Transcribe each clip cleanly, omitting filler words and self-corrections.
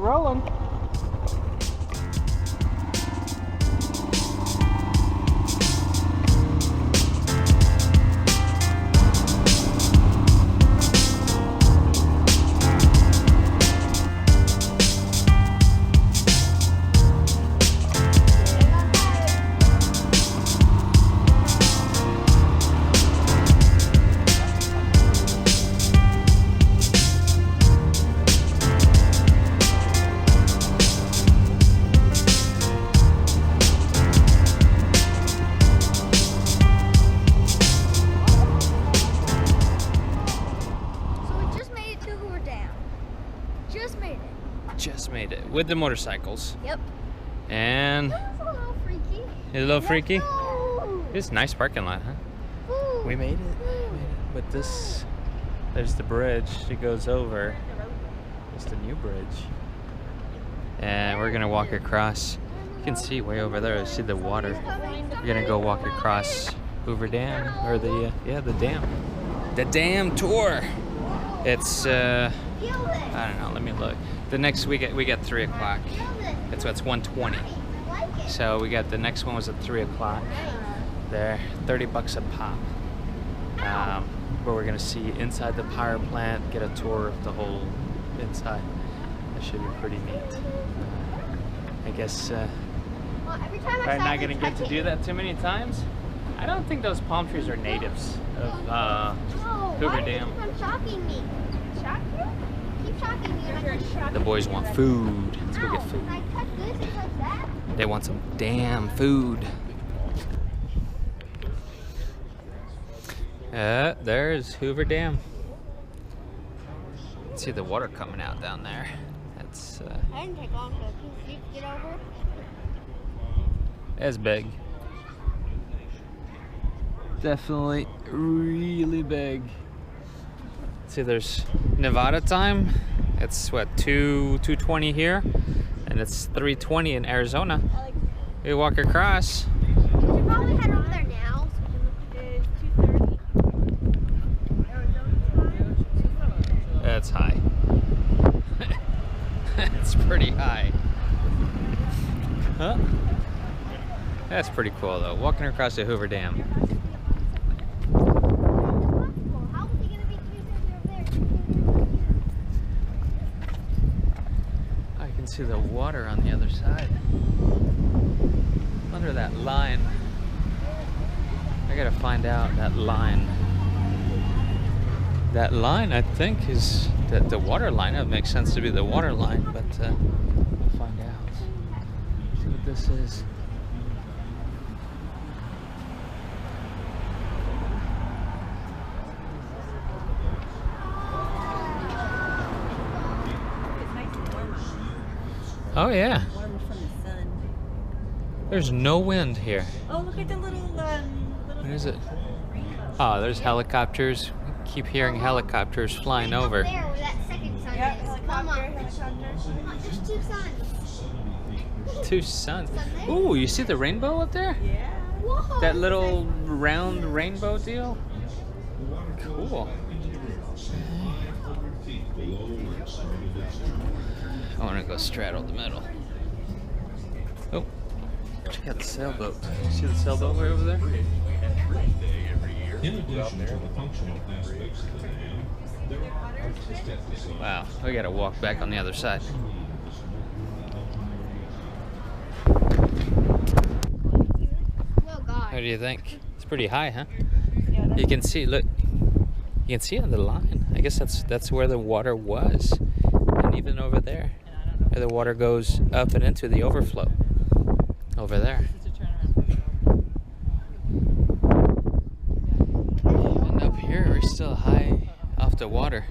rolling. Just made it with the motorcycles. Yep. And That was a little freaky. a little freaky. Go. It's a nice parking lot, huh? Woo. We made it. But this, there's the bridge that goes over. It's the new bridge. And we're gonna walk across. You can see way over there. You see the water. We're gonna go walk across Hoover Dam, or the dam. The dam tour. It's I don't know. Let me look. The next we get 3 o'clock. It's 1:20. So we got the next one was at 3 o'clock. They're $30 a pop. Where we're gonna see inside the power plant, get a tour of the whole inside. That should be pretty neat. I guess I'm not gonna get to do that too many times. I don't think those palm trees are natives of Hoover Dam. Keep shocking me. Shock you? Keep shocking me. The boys want food. Let's go get food. I touch this and touch that. They want some damn food. There's Hoover Dam. See the water coming out down there. That's I didn't take long though. Can you get over? It's big. Definitely really big. See, there's Nevada time. It's what, 2:20 here, and it's 3:20 in Arizona. We walk across. We should probably head over there now. It's 2:30. That's high. It's pretty high. Huh? That's pretty cool though. Walking across the Hoover Dam. How is he gonna be over there? I can see the water on the other side. Under that line. I gotta find out that line. That line, I think, is the water line. It makes sense to be the water line, but we'll find out. See what this is. Oh yeah. Warm from the sun. There's no wind here. Oh, look at the little What is it? Oh, there's helicopters. We keep hearing helicopters flying over. There, where that second sun Yeah, is. Come on. helicopter. There's 2 suns. Two suns. Ooh, you see the rainbow up there? Yeah. Whoa. That little round rainbow deal? Cool. I want to go straddle the middle. Oh, check out the sailboat. See the sailboat way over there? In addition to the functional aspects of the dam, there are artistic facilities. Wow, we got to walk back on the other side. Oh God. What do you think? It's pretty high, huh? Yeah, that's You can see, look, you can see on the line. I guess that's where the water was. And even over there, where the water goes up and into the overflow. Over there. And up here, we're still high off the water.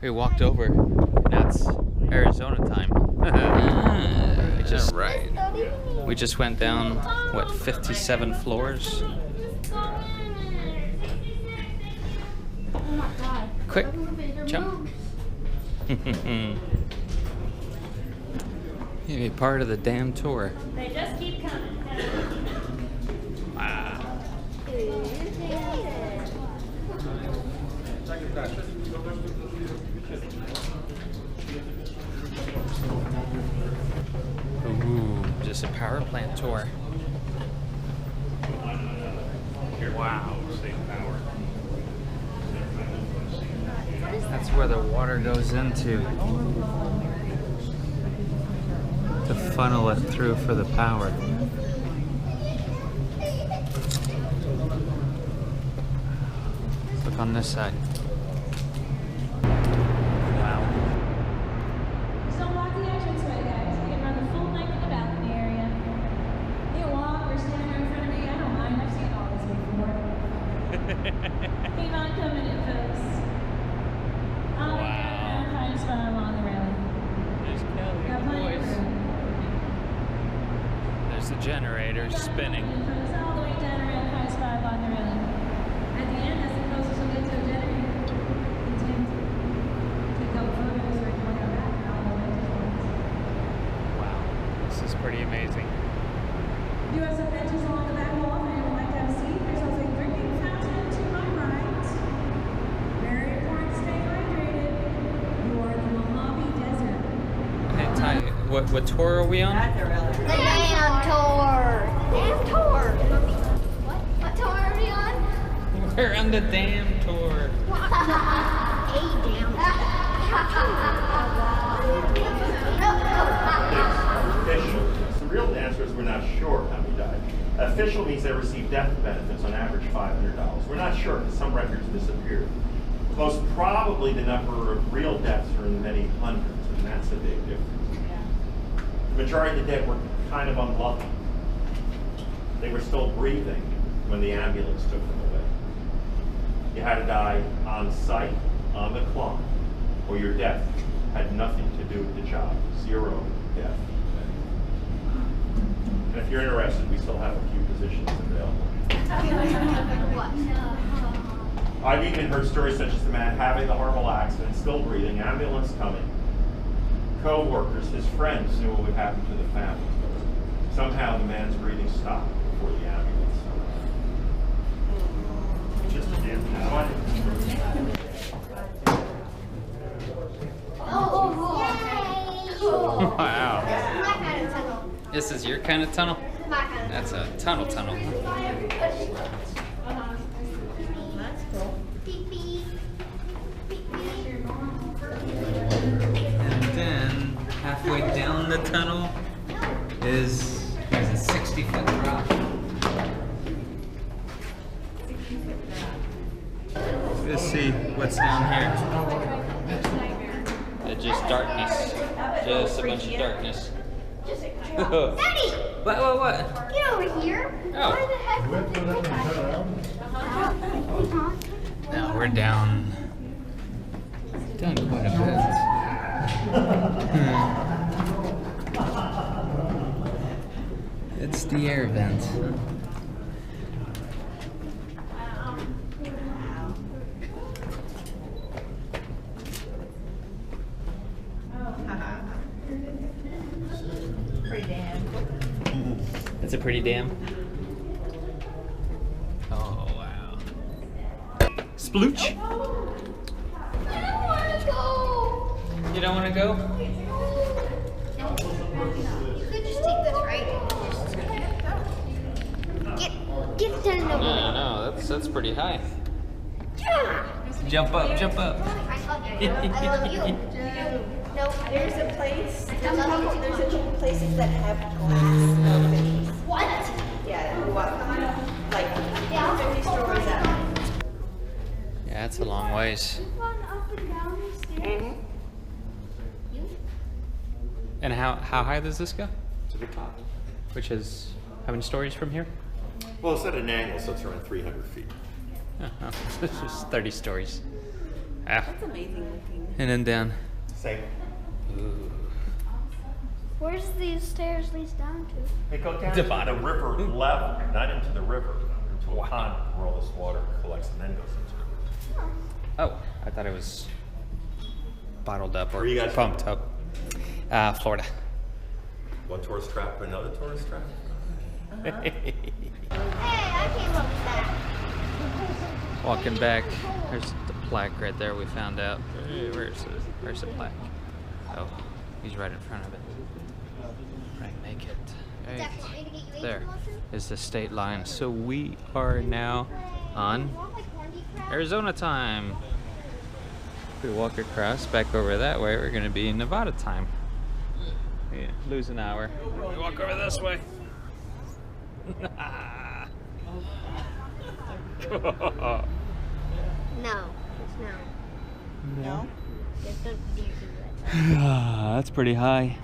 We walked over. Now it's Arizona time. We just went down, what, 57 floors? Quick, jump. You be part of the dam tour. They just keep coming. Wow. this a power plant tour? Wow. That's where the water goes into to funnel it through for the power. Let's look on this side. Wow. So walk the entranceway, guys. You can run the full length of the balcony area. You walk or stand there in front of me. I don't mind. I've seen all this before. Keep on coming in, folks. All the way down, find a spot along the railing. There's Kelly Got and the plenty of boys. room. There's the generator spinning. Folks, all the way down around, find a spot along the railing. At the end, that's the closest you'll get to a generator. Continue to take a couple photos or you want to go back and all the way to the ones. Wow, this is pretty amazing. Do have some benches along the back wall if anyone would like to have a seat. There's also a drinking fountain to my right. Very important to stay hydrated. You are in the Mojave Desert. Hey, Ty, what tour are we on? The Dam Tour. Dam Tour. What tour are we on? We're on the Dam tour. Official. The real answer is we're not sure how many died. Official means they received death benefits, on average $500. We're not sure because some records disappeared. Most probably the number of real deaths are in the many hundreds, and that's a big difference. The majority of the dead were kind of unlucky. They were still breathing when the ambulance took them away. You had to die on site, on the climb, or your death had nothing to do with the job. Zero death. And if you're interested, we still have a few positions available. I've even heard stories such as the man having the horrible accident, still breathing, ambulance coming. Co-workers, his friends knew what would happen to the family. Somehow the man's breathing stopped before the ambulance. Just a damn Wow. My kind of tunnel. This is your kind of tunnel? My kind of That's a tunnel. beep beep. Beep beep. And then halfway down the tunnel is there's a 60-foot drop. Let's see what's down here. It's just darkness. Just a bunch of darkness. Daddy! What? Get over here. Oh. Why the heck? Now we're down quite a bit. It's the air vent. Pretty damn. It's a pretty dam. Oh wow. Splooch. I don't want to go. You don't want to go? You could just take this, right? Get to the No, that's pretty high. Yeah. Jump up. I love you. I love you. No, There's a place. I love you. There's a couple places that have glass openings. What? Yeah, you walk like Yeah. 50 stories up. Yeah, it's a long ways. Run up and down the stairs. You? And how high does this go? To the top. Which is how many stories from here? Well, it's at an angle, so it's around 300 feet. Oh, it's just 30 stories. Ah. That's amazing looking. And then down. Same. Ooh. Where's these stairs leads down to? They go down The to bottom. the river level, not into the river, into a pond where all this water collects and then goes into the river. Oh, I thought it was bottled up or Where you guys pumped up. Florida. One tourist trap, another tourist trap. Hey, I came up with that. Walking back, there's the plaque right there we found out. Where's the plaque? Oh, He's right in front of it. Right, make it. Right. Zach, want me to get you There Asian mushroom? is the state line. So we are now on You want, like, corned beef crab? Arizona time. If we walk across back over that way, we're gonna be in Nevada time. Yeah, lose an hour. We walk over this way. No. No? There's no deer to That's pretty high.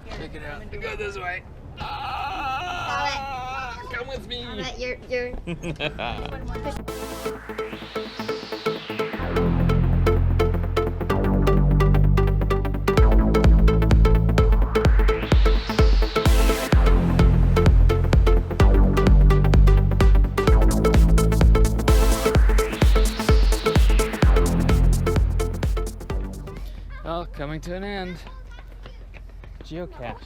it. Check it out. Go this way. Come with me. Alright, you're. Well, coming to an end. Geocache.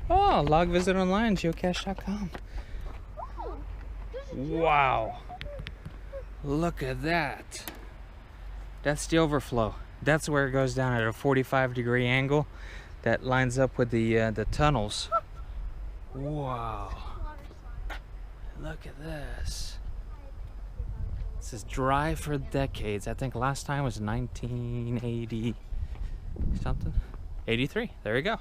Oh, log visit online, geocache.com. Wow. Look at that. That's the overflow. That's where it goes down at a 45-degree angle that lines up with the tunnels. Wow. Look at this. This is dry for decades. I think last time was 1980 something. 83. There we go.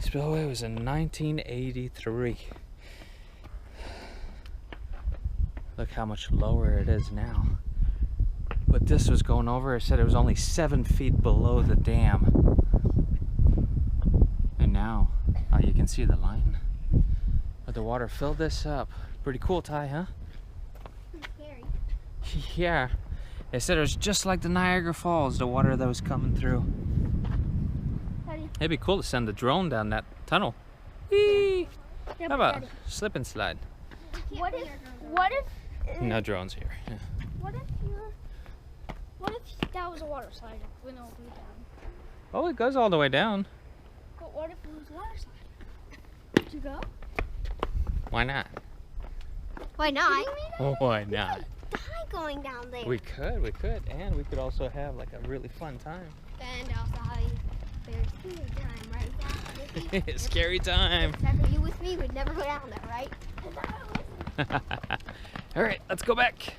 Spillway was in 1983. Look how much lower it is now. But this was going over. It said it was only 7 feet below the dam. And now you can see the line. But the water filled this up. Pretty cool, Ty, huh? Scary. Yeah. They said it was just like the Niagara Falls, the water that was coming through. It'd be cool to send the drone down that tunnel. Whee! How about slip and slide? What if No drones here. Yeah. what if that was a water slide and went all the way down? Oh, it goes all the way down. But what if it was a water slide? Would you go? Why not? Why not? Why not? Die going down there. We could, and we could also have like a really fun time. And also have a very scary time, right? Dad? Scary time. Except for you with me, we'd never go down there, right? All right, let's go back.